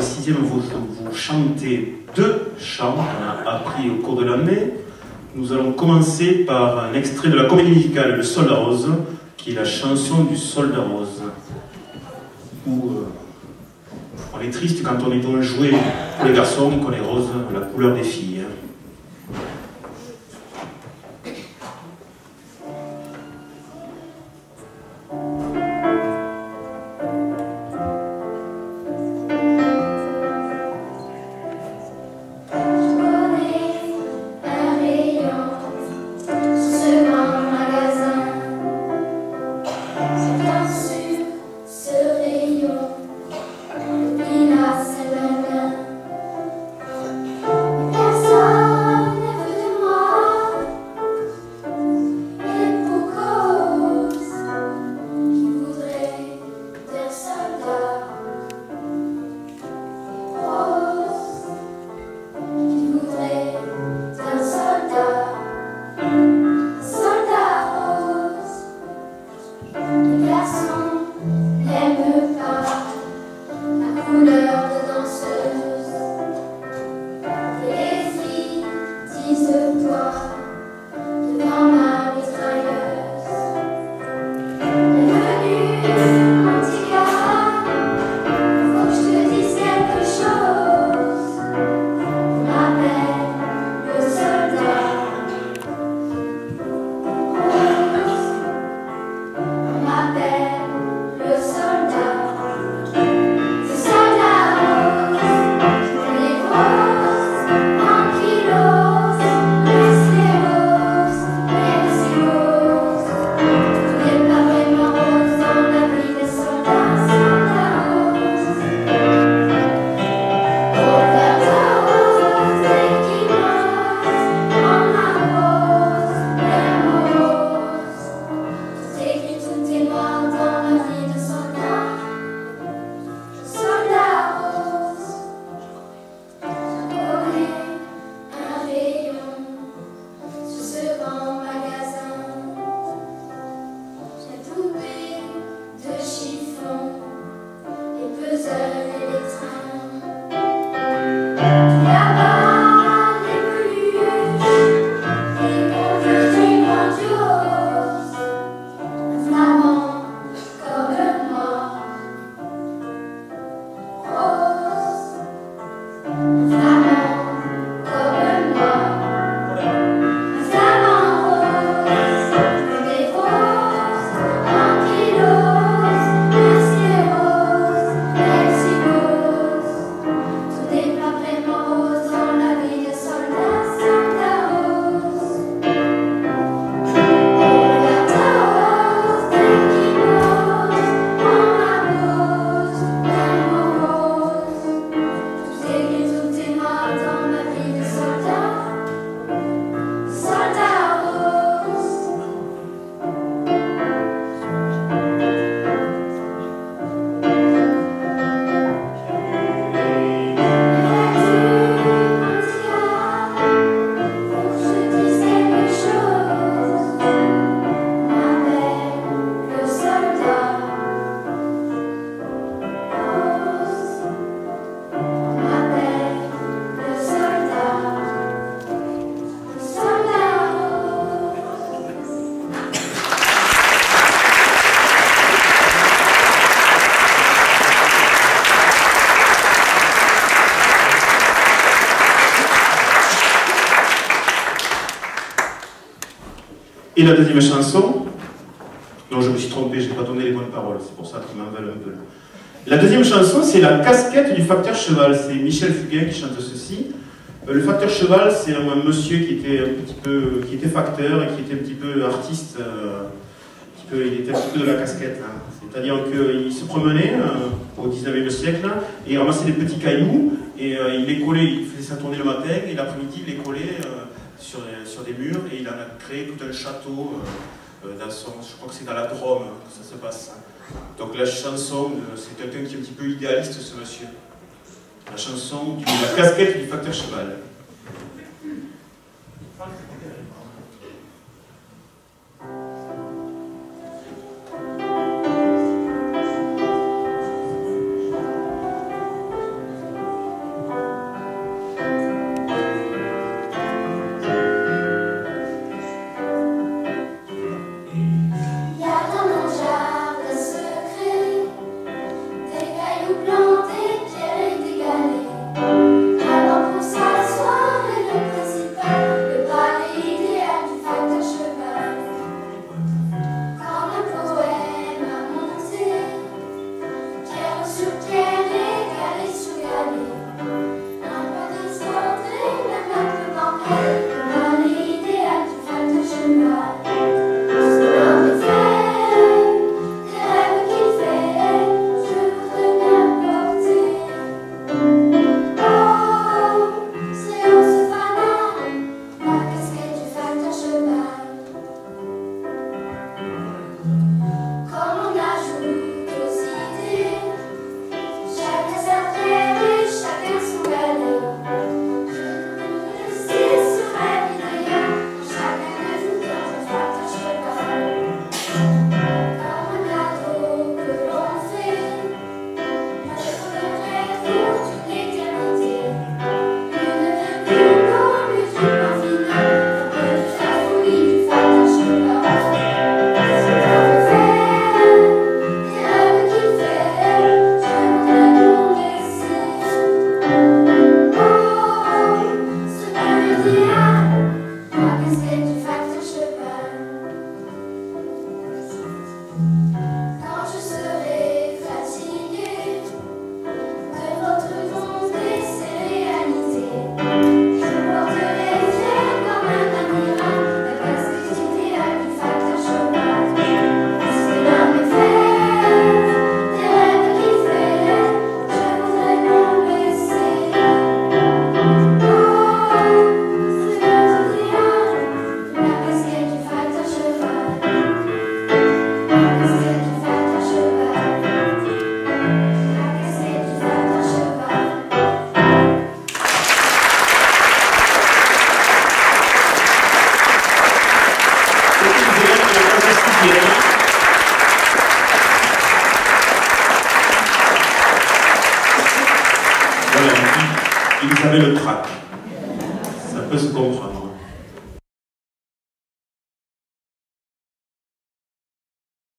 sixième, vous chantez 2 chants qu'on a appris au cours de l'année. Nous allons commencer par un extrait de la comédie musicale Le Soldat Rose, qui est la chanson du Soldat Rose. Où on est triste quand on est un jouet pour les garçons, qu'on est rose, la couleur des filles. Et la deuxième chanson, non, je me suis trompé, je n'ai pas donné les bonnes paroles, c'est pour ça qu'ils m'en veulent un peu. La deuxième chanson, c'est La casquette du facteur cheval. C'est Michel Fugain qui chante ceci. Le facteur cheval, c'est un monsieur qui était facteur et qui était un petit peu artiste. Il était un petit peu de la casquette. Hein. C'est-à-dire qu'il se promenait au 19e siècle et ramassait des petits cailloux et il les collait, il faisait ça tourner le matin et l'après-midi il les collait sur des murs et il en a créé tout un château dans son, je crois que c'est dans la Drôme que ça se passe. Donc la chanson, c'est quelqu'un qui est un petit peu idéaliste, ce monsieur. La chanson de La casquette du facteur cheval. ils avaient le trac. Ça peut se comprendre.